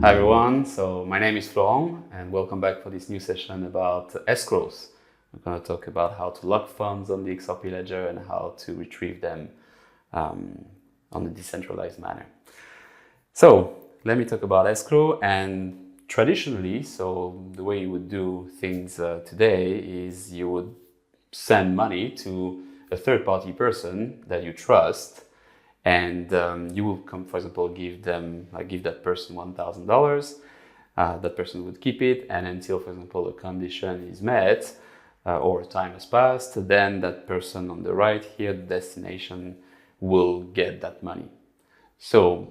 Hi everyone, so my name is Florent and welcome back for this new session about escrows. We're going to talk about how to lock funds on the XRP Ledger and how to retrieve them on a decentralized manner. So let me talk about escrow. And traditionally, so the way you would do things today is you would send money to a third-party person that you trust, and you will come, for example, give that person $1,000. That person would keep it, and until, for example, a condition is met or time has passed, then that person on the right here, the destination, will get that money. So,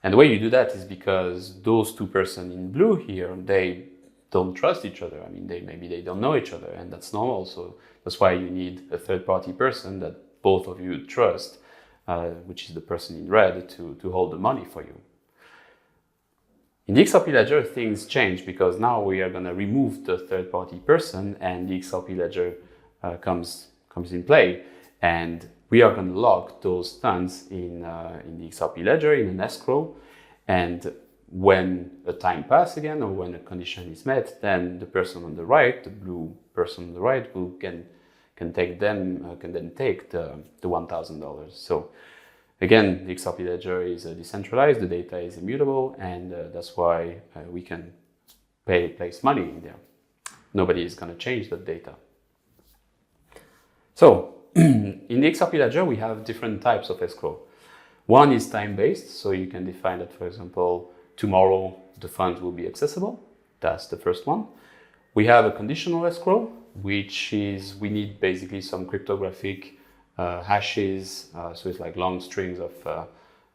and the way you do that is because those two persons in blue here, they don't trust each other. I mean, maybe they don't know each other, and that's normal. So that's why you need a third-party person that both of you trust, which is the person in red, to hold the money for you. In the XRP Ledger, things change because now we are going to remove the third-party person, and the XRP Ledger comes in play, and we are going to lock those funds in the XRP Ledger in an escrow. And when a time passes again, or when a condition is met, then the person on the right, the blue person on the right, can then take the $1,000. So again, the XRP Ledger is decentralized, the data is immutable, and that's why we can place money in there. Nobody is going to change that data. So in the XRP Ledger, we have different types of escrow. One is time-based, so you can define that, for example, tomorrow the funds will be accessible. That's the first one. We have a conditional escrow, which is we need basically some cryptographic hashes, so it's like long strings of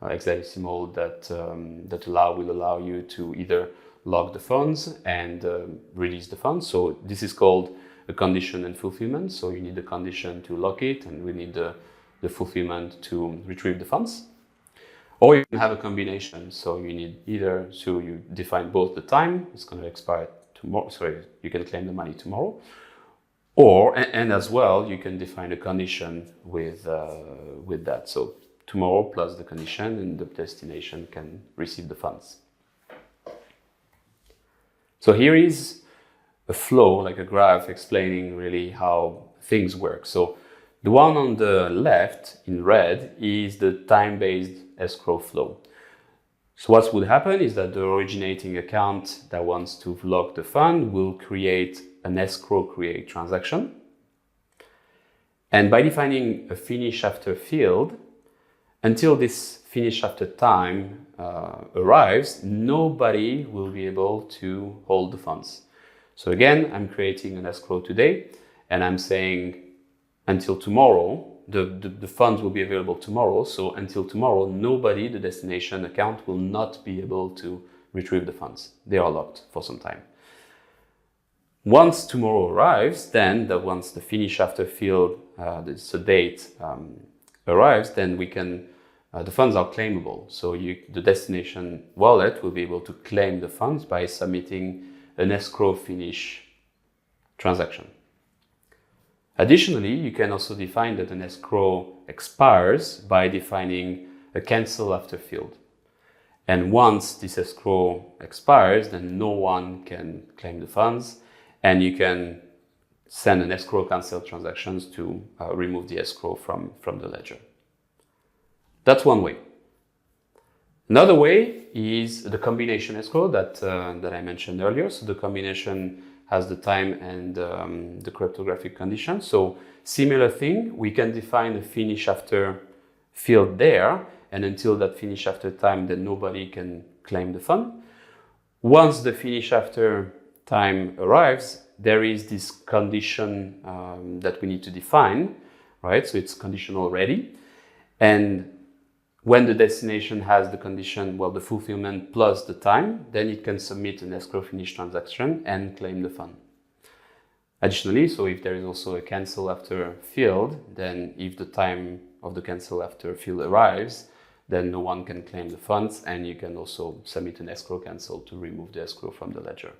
hexadecimal that will allow you to either lock the funds and release the funds. So this is called a condition and fulfillment. So you need the condition to lock it, and we need the fulfillment to retrieve the funds. Or you can have a combination. So you need either, so you define both the time, it's going to expire tomorrow, sorry, you can claim the money tomorrow. Or, and as well, you can define a condition with that. So tomorrow plus the condition, and the destination can receive the funds. So here is a flow, like a graph explaining really how things work. So the one on the left in red is the time-based escrow flow. So what would happen is that the originating account that wants to lock the fund will create an escrow create transaction. And by defining a finish after field, until this finish after time arrives, nobody will be able to hold the funds. So again, I'm creating an escrow today, and I'm saying until tomorrow, the funds will be available tomorrow. So until tomorrow, nobody, the destination account, will not be able to retrieve the funds. They are locked for some time. Once tomorrow arrives, then once the finish after field, the date arrives, then we can, the funds are claimable. So the destination wallet will be able to claim the funds by submitting an escrow finish transaction. Additionally, you can also define that an escrow expires by defining a cancel after field. And once this escrow expires, then no one can claim the funds, and you can send an escrow cancel transactions to remove the escrow from the ledger. That's one way. Another way is the combination escrow that I mentioned earlier. So the combination has the time and the cryptographic condition. So similar thing, we can define a finish after field there, and until that finish after time, then nobody can claim the fund. Once the finish after time arrives, there is this condition that we need to define, right? So it's conditional ready. And when the destination has the condition, well, the fulfillment plus the time, then it can submit an escrow finish transaction and claim the fund. Additionally, so if there is also a cancel after field, then if the time of the cancel after field arrives, then no one can claim the funds, and you can also submit an escrow cancel to remove the escrow from the ledger.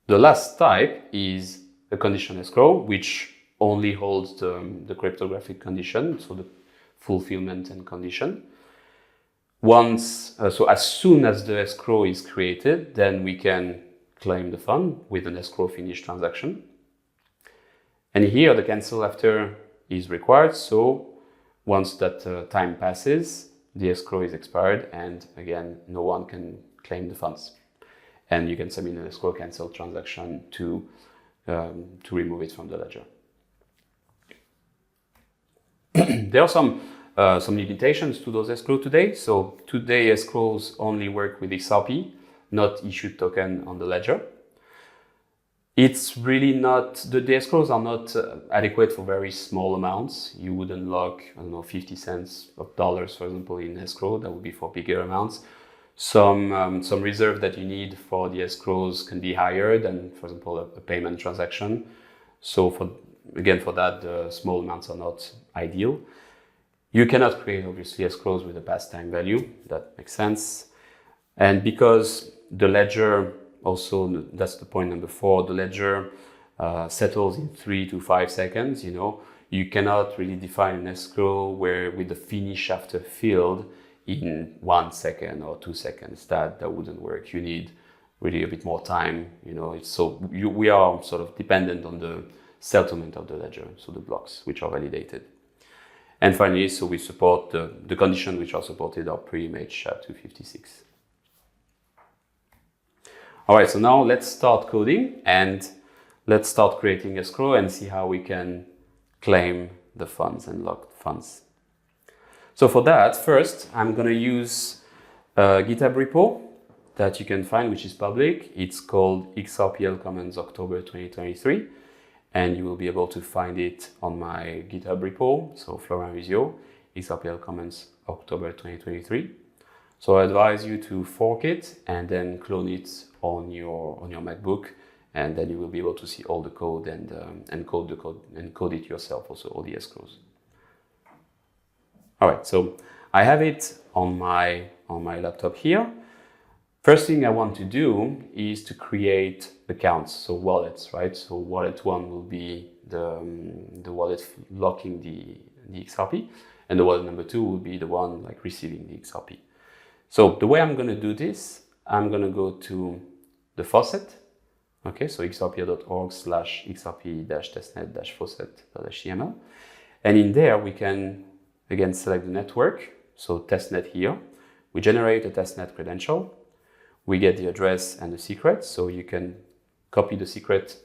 The last type is a condition escrow, which only holds the cryptographic condition, so the fulfillment and condition. so as soon as the escrow is created, then we can claim the fund with an escrow finish transaction. And here the cancel after is required. So once that time passes, the escrow is expired, and again, no one can claim the funds. And you can submit an escrow cancel transaction to remove it from the ledger. There are some limitations to those escrow today. So today escrows only work with XRP, not issued token on the ledger. It's really not, the escrows are not adequate for very small amounts. You would unlock, I don't know, 50 cents of dollars, for example, in escrow. That would be for bigger amounts. Some reserve that you need for the escrows can be higher than, for example, a payment transaction. So for that, the small amounts are not ideal. You cannot create, obviously, escrows with a past time value. That makes sense. And because the ledger, also, that's the point number 4, the ledger settles in 3 to 5 seconds, you cannot really define an escrow where with the finish after field in 1 second or 2 seconds. That wouldn't work. You need really a bit more time, we are sort of dependent on the settlement of the ledger, so the blocks which are validated. And finally, so we support the conditions which are supported are pre-image SHA-256. All right, so now let's start coding and let's start creating escrow and see how we can claim the funds and lock the funds. So for that, first, I'm going to use a GitHub repo that you can find, which is public. It's called XRPL Commons October 2023, and you will be able to find it on my GitHub repo. So Florent Uzio, XRPL Commons October 2023. So I advise you to fork it and then clone it on your MacBook, and then you will be able to see all the code and code the code and code it yourself, also all the escrows. All right, so I have it on my laptop here. First thing I want to do is to create accounts, so wallets, right? So wallet 1 will be the wallet locking the XRP, and the wallet number 2 will be the one like receiving the XRP. So the way I'm going to do this, I'm going to go to the faucet. Okay, so xrp.org/xrp-testnet-faucet.html. And in there, we can, again, select the network. So testnet here. We generate a testnet credential. We get the address and the secret. So you can copy the secret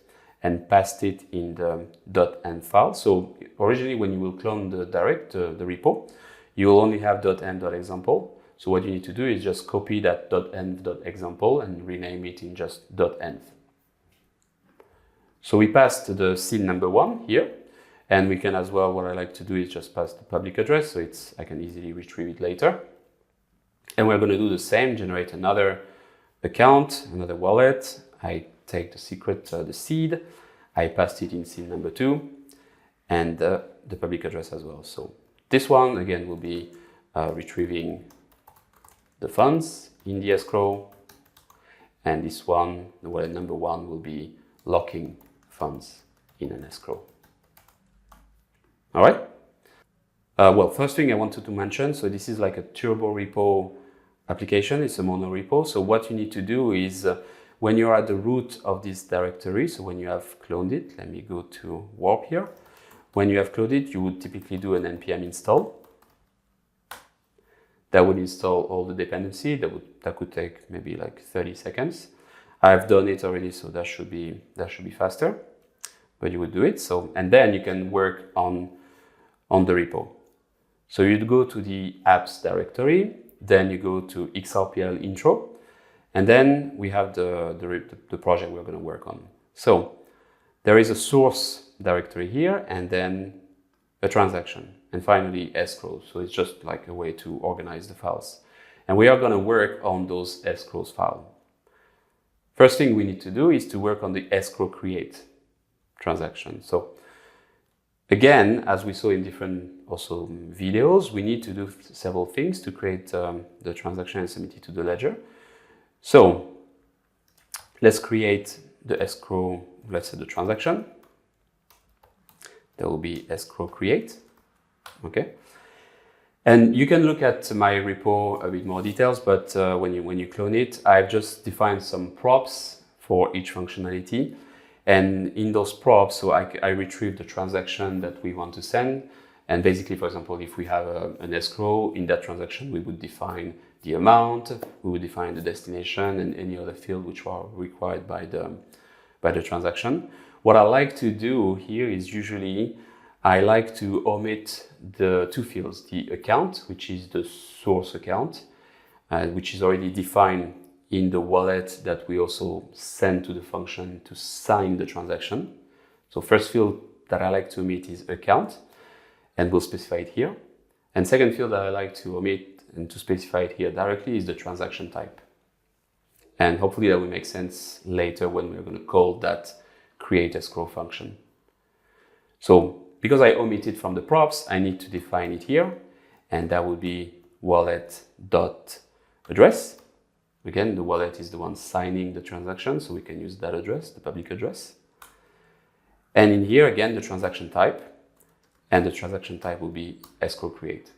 and paste it in the .env file. So originally, when you will clone the repo, you will only have .env.example. So what you need to do is just copy that .env.example and rename it in just .env. So we passed the scene number 1 here, and we can as well, what I like to do is just pass the public address, so I can easily retrieve it later. And we're going to do the same, generate another account, another wallet. I take the secret, the seed, I passed it in scene number 2, and the public address as well. So this one, again, will be retrieving the funds in the escrow, and this one, the wallet number 1, will be locking funds in an escrow. All right. Well, first thing I wanted to mention, so this is like a turbo repo application. It's a mono repo. So what you need to do is when you're at the root of this directory, so when you have cloned it, let me go to warp here. When you have cloned it, you would typically do an npm install. That would install all the dependency. That could take maybe like 30 seconds. I've done it already, so that should be faster. But you would do it. So, and then you can work on the repo. So you'd go to the apps directory, then you go to XRPL intro, and then we have the project we're going to work on. So there is a source directory here, and then a transaction, and finally escrows. So it's just like a way to organize the files. And we are going to work on those escrows files. First thing we need to do is to work on the escrow create transaction. So again, as we saw in different also videos, we need to do several things to create the transaction and submit it to the ledger. So let's create the escrow, let's say the transaction. There will be escrow create, okay? And you can look at my repo a bit more details, but when you clone it, I've just defined some props for each functionality. And in those props, so I retrieve the transaction that we want to send. And basically, for example, if we have an escrow, in that transaction, we would define the amount, we would define the destination and any other field which are required by the transaction. What I like to do here is usually I like to omit the two fields, the account, which is the source account, which is already defined in the wallet that we also send to the function to sign the transaction. So first field that I like to omit is account, and we'll specify it here. And second field that I like to omit and to specify it here directly is the transaction type. And hopefully that will make sense later when we're going to call that create escrow function. So because I omitted from the props, I need to define it here, and that would be wallet.address. Again, the wallet is the one signing the transaction, so we can use that address, the public address. And in here, again, the transaction type, and the transaction type will be escrow create.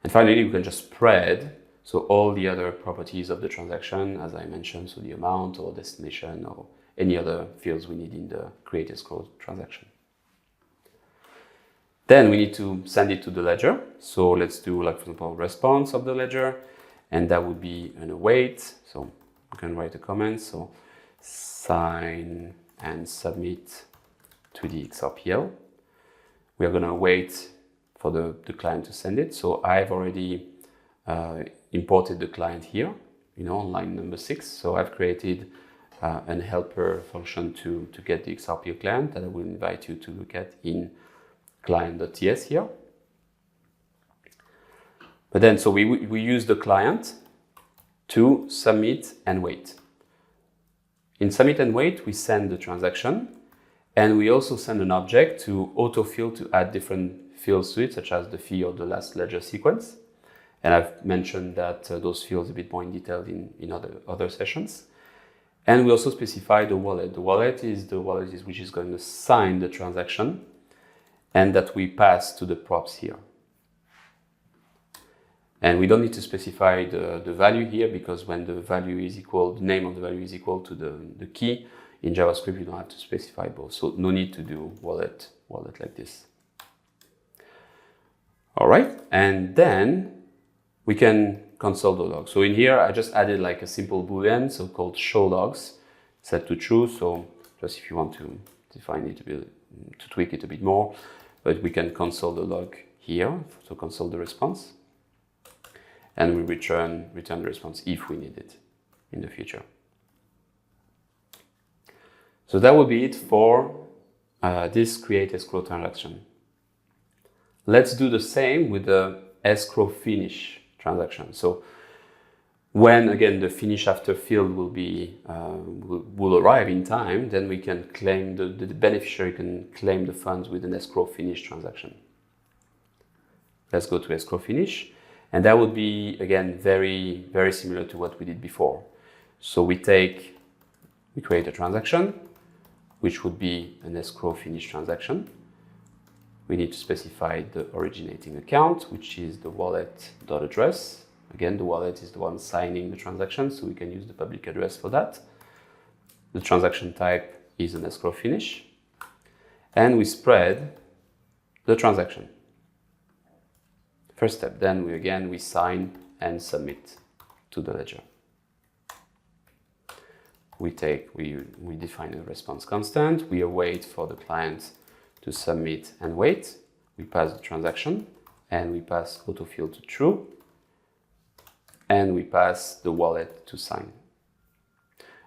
And finally, we can just spread, so all the other properties of the transaction, as I mentioned, so the amount or destination or any other fields we need in the create escrow transaction. Then we need to send it to the ledger. So let's do, like, for example, response of the ledger, and that would be an await. So you can write a comment. So sign and submit to the XRPL. We are going to wait for the client to send it. So I've already imported the client here, on line number 6. So I've created an helper function to get the XRPL client that I will invite you to look at in client.ts here. But then, so we use the client to submit and wait. In submit and wait, we send the transaction, and we also send an object to autofill to add different fields to it, such as the fee or the last ledger sequence. And I've mentioned that those fields a bit more in detail in other sessions. And we also specify the wallet. The wallet is which is going to sign the transaction, and that we pass to the props here. And we don't need to specify the value here, because when the value is equal, the name of the value is equal to the key, in JavaScript you don't have to specify both. So no need to do wallet like this. All right, and then we can console the log. So in here I just added like a simple boolean, so called show logs, set to true. So just if you want to define it a bit, to tweak it a bit more, but we can console the log here, so console the response. And we return the response if we need it in the future. So that would be it for this create escrow transaction. Let's do the same with the escrow finish transaction. So when again the finish after field will arrive in time, then we can claim the beneficiary can claim the funds with an escrow finish transaction. Let's go to escrow finish. And that would be, again, very, very similar to what we did before. So we create a transaction, which would be an escrow finish transaction. We need to specify the originating account, which is the wallet.address. Again, the wallet is the one signing the transaction, so we can use the public address for that. The transaction type is an escrow finish. And we spread the transaction. First step, then we sign and submit to the ledger. We define a response constant, we await for the client to submit and wait, we pass the transaction, and we pass autofill to true, and we pass the wallet to sign.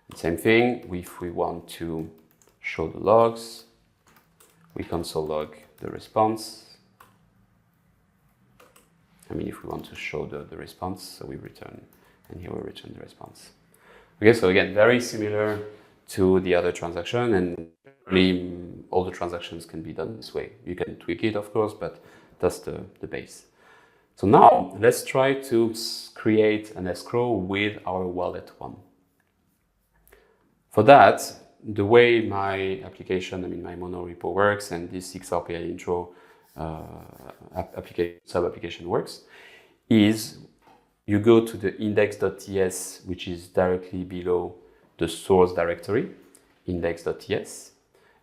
And same thing, if we want to show the logs, we console log the response. If we want to show the response, so we return, and here we return the response. Okay, so again, very similar to the other transaction, and really all the transactions can be done this way. You can tweak it, of course, but that's the base. So now let's try to create an escrow with our wallet one. For that, the way my application, my mono repo works, and this XRPL intro sub-application works is you go to the index.ts, which is directly below the source directory, index.ts,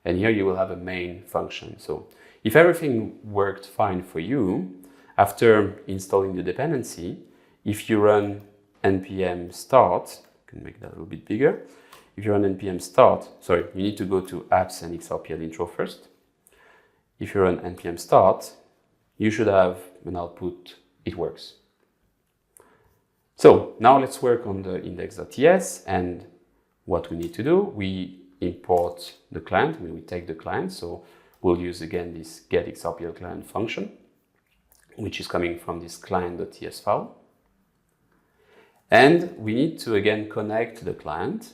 and here you will have a main function. So if everything worked fine for you, after installing the dependency, if you run npm start, I can make that a little bit bigger. If you run npm start, sorry, you need to go to apps and XRPL intro first. If you run npm start, you should have an output, it works. So now let's work on the index.ts, and what we need to do, we import the client, we take the client, so we'll use again this get XRPL client function, which is coming from this client.ts file. And we need to again connect the client.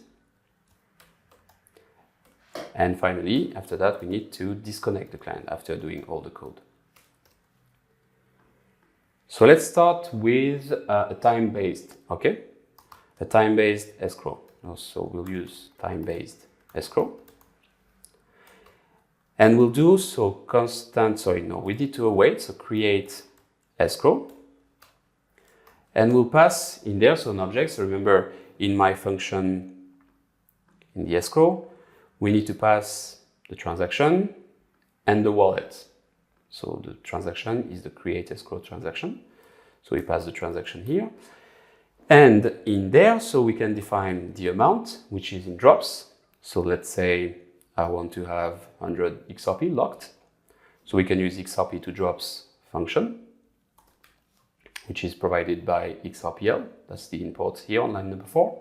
And finally, after that, we need to disconnect the client after doing all the code. So let's start with a time-based, okay? A time-based escrow. So we'll use time-based escrow. And we'll do so constant, we need to await, so create escrow. And we'll pass in there, so an object. So remember, in my function in the escrow, we need to pass the transaction and the wallet. So the transaction is the create escrow transaction. So we pass the transaction here. And in there, so we can define the amount, which is in drops. So let's say I want to have 100 XRP locked. So we can use XRP to drops function, which is provided by XRPL. That's the import here on line number 4.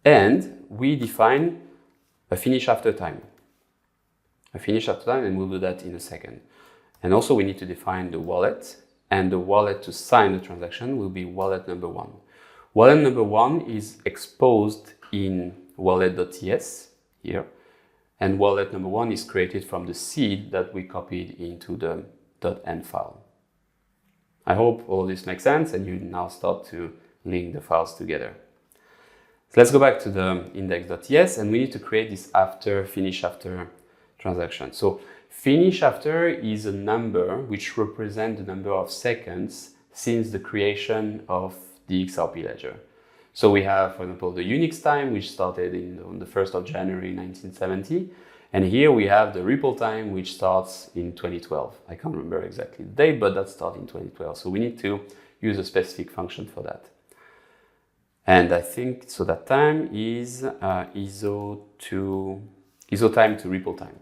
And we define a finish after time. A finish after time, and we'll do that in a second. And also we need to define the wallet, and the wallet to sign the transaction will be wallet number 1. Wallet number 1 is exposed in wallet.ts here, and wallet number 1 is created from the seed that we copied into the .n file. I hope all this makes sense and you now start to link the files together. So let's go back to the index.ts, and we need to create this finish after transaction. So finish after is a number which represents the number of seconds since the creation of the XRP ledger. So we have, for example, the Unix time, which started on the 1st of January 1970. And here we have the Ripple time, which starts in 2012. I can't remember exactly the date, but that started in 2012. So we need to use a specific function for that. And I think, so that time is ISO time to Ripple time.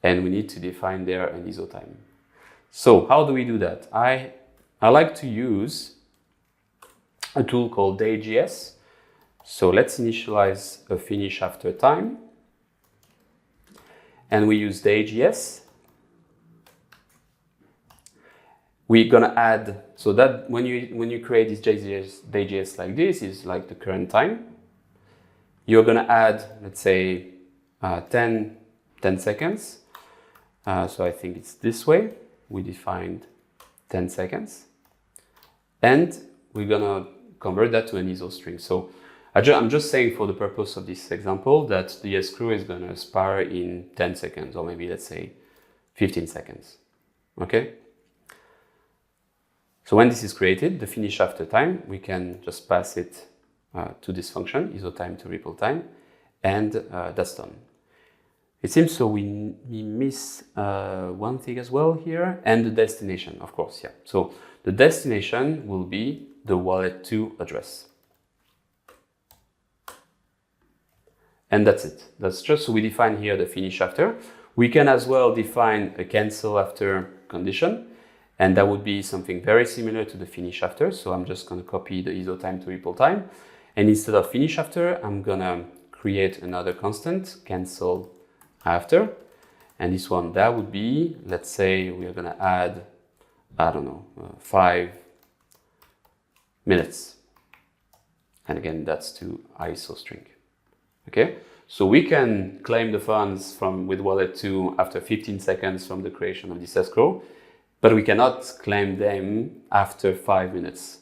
And we need to define there an ISO time. So how do we do that? I like to use a tool called day.js. So let's initialize a finish after time. And we use day.js. We're gonna add, so that when you create this day.js like this, is like the current time. You're gonna add, let's say, 10 seconds. So I think it's this way. We defined 10 seconds. And we're gonna convert that to an ISO string. So I'm just saying for the purpose of this example that the escrow is gonna expire in 10 seconds, or maybe let's say 15 seconds, okay? So when this is created, the finish after time, we can just pass it to this function, ISO time to Ripple time, and that's done. It seems so we miss one thing as well here, and the destination, of course, yeah. So the destination will be the wallet2 address. And that's it. That's just, so we define here the finish after. We can as well define a cancel after condition, and that would be something very similar to the finish after. So I'm just gonna copy the ISO time to Ripple time. And instead of finish after, I'm gonna create another constant, cancel after. And this one, that would be, let's say we're gonna add, I don't know, 5 minutes. And again, that's to ISO string. Okay, so we can claim the funds with wallet2 after 15 seconds from the creation of this escrow, but we cannot claim them after 5 minutes.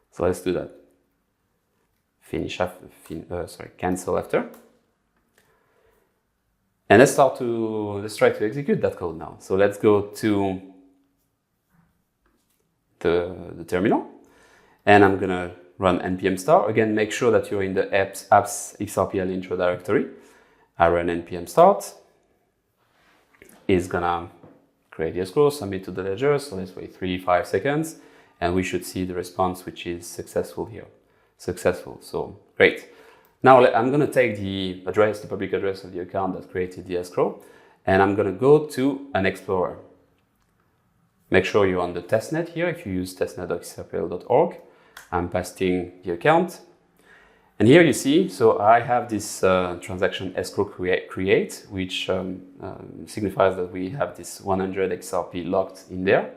So let's do that. Cancel after. And let's try to execute that code now. So let's go to the terminal, and I'm gonna run npm start. Again, make sure that you're in the apps XRPL intro directory. I run npm start. It's gonna create the escrow, submit to the ledger. So let's wait 3-5 seconds, and we should see the response, which is successful here. Successful, so great. Now I'm gonna take the address, the public address of the account that created the escrow, and I'm gonna go to an explorer. Make sure you're on the testnet here. If you use testnet.xrpl.org, I'm pasting the account. And here you see, so I have this transaction escrow create, which signifies that we have this 100 XRP locked in there.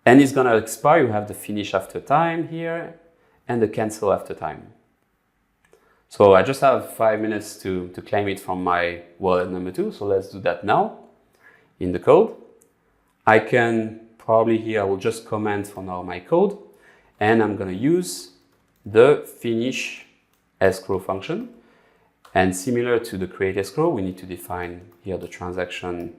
And it's gonna expire. You have the finish after time here and the cancel after time. So I just have 5 minutes to claim it from my wallet number 2. So let's do that now in the code. I can probably here, I will just comment for now my code, and I'm gonna use the finish escrow function. And similar to the create escrow, we need to define here the transaction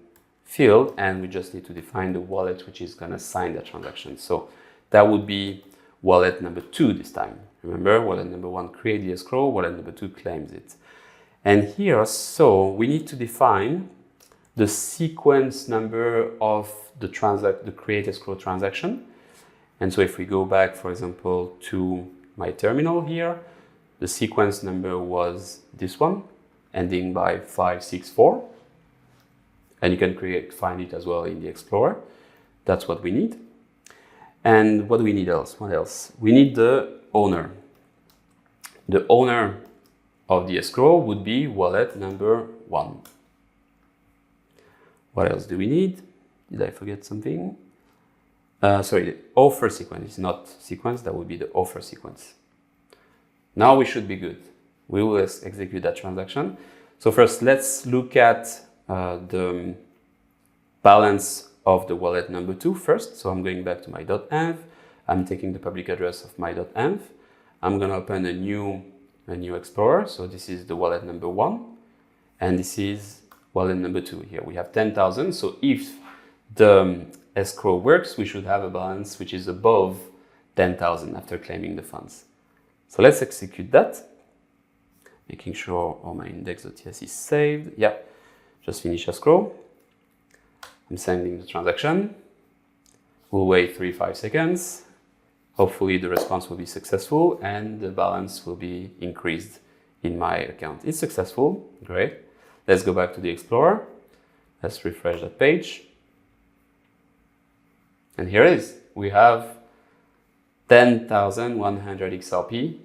field, and we just need to define the wallet which is gonna sign the transaction. So that would be wallet number 2 this time. Remember, wallet number 1 create the escrow, wallet number 2 claims it. And here, so we need to define the sequence number of the create escrow transaction. And so if we go back, for example, to my terminal here, the sequence number was this one, ending by 564. And you can find it as well in the Explorer. That's what we need. And what do we need else? What else? We need the owner. The owner of the escrow would be wallet number 1. What else do we need? Did I forget something? Sorry, the offer sequence is not sequence, that would be the offer sequence. Now we should be good. We will execute that transaction. So first, let's look at the balance of the wallet number 2 first. So I'm going back to my .env. I'm taking the public address of my .env. I'm gonna open a new explorer. So this is the wallet number 1, and this is wallet number 2 here. We have 10,000. So if the escrow works, we should have a balance which is above 10,000 after claiming the funds. So let's execute that, making sure all my index.ts is saved. Yeah, just finish escrow. I'm sending the transaction. We'll wait 3-5 seconds. Hopefully the response will be successful and the balance will be increased in my account. It's successful, great. Let's go back to the Explorer. Let's refresh that page. And here it is. We have 10,100 XRP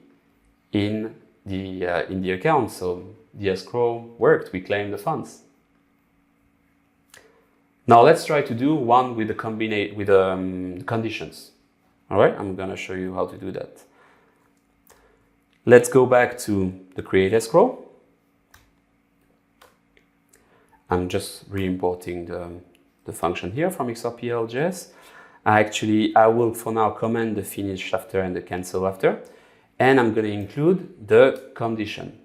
in the account. So the escrow worked. We claimed the funds. Now let's try to do one with the conditions. All right, I'm gonna show you how to do that. Let's go back to the create escrow. I'm just re-importing the function here from XRPL.js. I will for now comment the finish after and the cancel after, and I'm going to include the condition.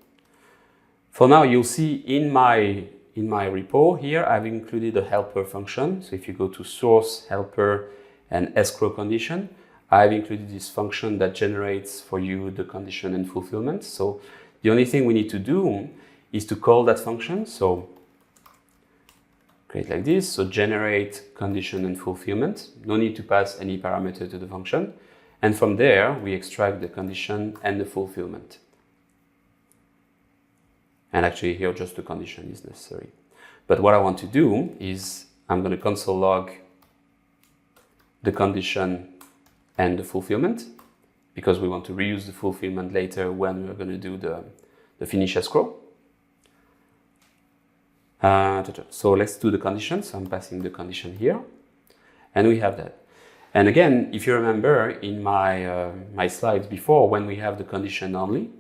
For now, you'll see in my repo here, I've included a helper function. So if you go to source, helper, and escrow condition, I've included this function that generates for you the condition and fulfillment. So the only thing we need to do is to call that function. So create like this, so generate condition and fulfillment. No need to pass any parameter to the function. And from there, we extract the condition and the fulfillment. And actually here, just the condition is necessary. But what I want to do is I'm going to console log the condition and the fulfillment, because we want to reuse the fulfillment later when we're going to do the finish escrow. So let's do the condition. So I'm passing the condition here, and we have that. And again, if you remember in my slides before, when we have the condition only,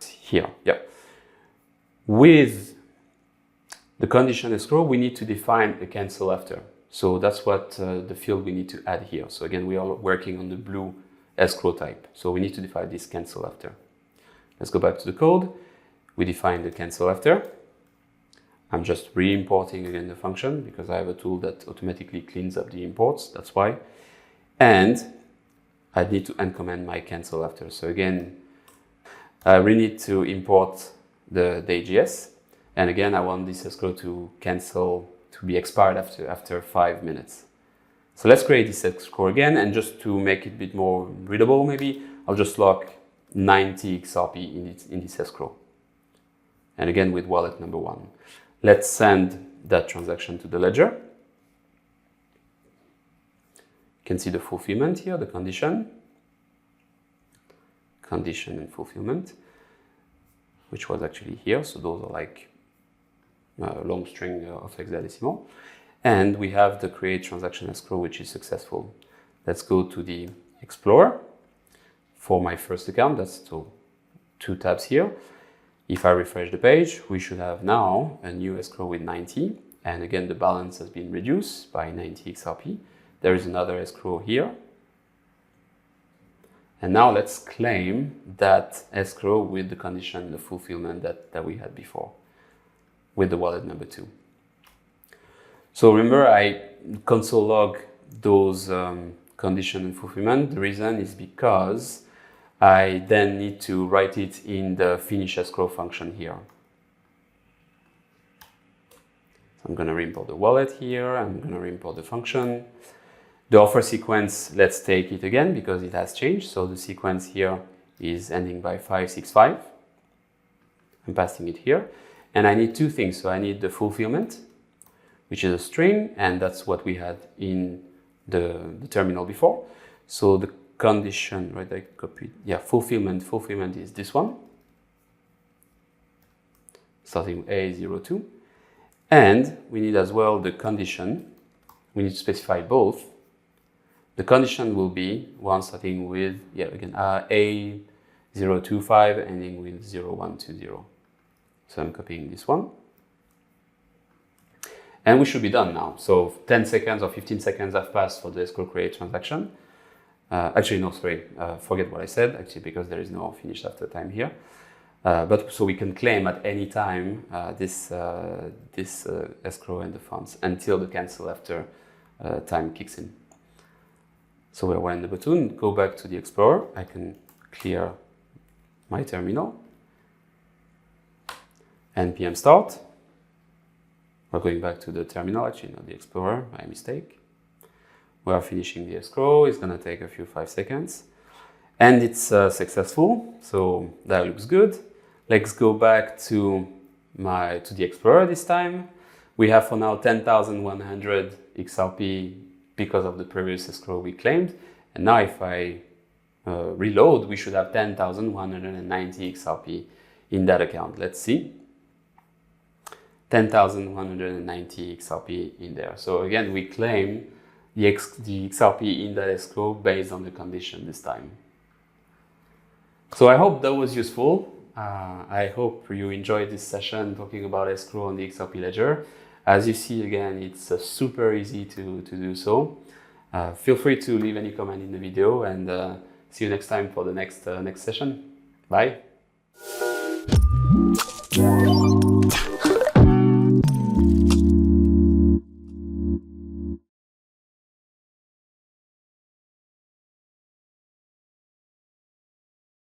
here, yeah. With the condition escrow, we need to define a cancel after. So that's what the field we need to add here. So again, we are working on the blue escrow type. So we need to define this cancel after. Let's go back to the code. we define the cancel after. I'm just re-importing again the function because I have a tool that automatically cleans up the imports, that's why. And I need to uncomment my cancel after. So again, we need to import the day.js. And again, I want this escrow to cancel, to be expired after 5 minutes. So let's create this escrow again, and just to make it a bit more readable, maybe I'll just lock 90 XRP in this escrow. And again, with wallet number 1. Let's send that transaction to the ledger. You can see the fulfillment here, the condition and fulfillment, which was actually here. So those are like a long string of hexadecimal. And we have the create transaction escrow, which is successful. Let's go to the Explorer for my first account. That's 2 tabs here. If I refresh the page, we should have now a new escrow with 90. And again, the balance has been reduced by 90 XRP. There is another escrow here. And now let's claim that escrow with the condition, the fulfillment that we had before with the wallet number 2. So remember, I console log those condition and fulfillment. The reason is because I then need to write it in the finish escrow function here. So I'm going to reimport the wallet here. I'm going to reimport the function. The offer sequence, let's take it again because it has changed. So the sequence here is ending by 565. I'm passing it here. And I need 2 things. So I need the fulfillment, which is a string, and that's what we had in the terminal before. So the condition, right, I copied, yeah, fulfillment is this one, starting with A02. And we need as well the condition. We need to specify both. The condition will be one starting with, yeah, again, A025 ending with 0120. So I'm copying this one. And we should be done now. So 10 seconds or 15 seconds have passed for the escrow create transaction. Actually, no, sorry, forget what I said, actually, because there is no finish after time here. But so we can claim at any time this escrow and the funds until the cancel after time kicks in. So we're in the button, go back to the Explorer. I can clear my terminal. npm start. We're going back to the terminal, actually not the Explorer, my mistake. We are finishing the escrow. It's going to take a few 5 seconds. And it's successful, so that looks good. Let's go back to the Explorer this time. We have for now 10,100 XRP because of the previous escrow we claimed. And now if I reload, we should have 10,190 XRP in that account. Let's see. 10,190 XRP in there. So again, we claim the XRP in that escrow based on the condition this time. So I hope that was useful. I hope you enjoyed this session talking about escrow on the XRP Ledger. As you see, again, it's super easy to do so. Feel free to leave any comment in the video, and see you next time for the next session. Bye.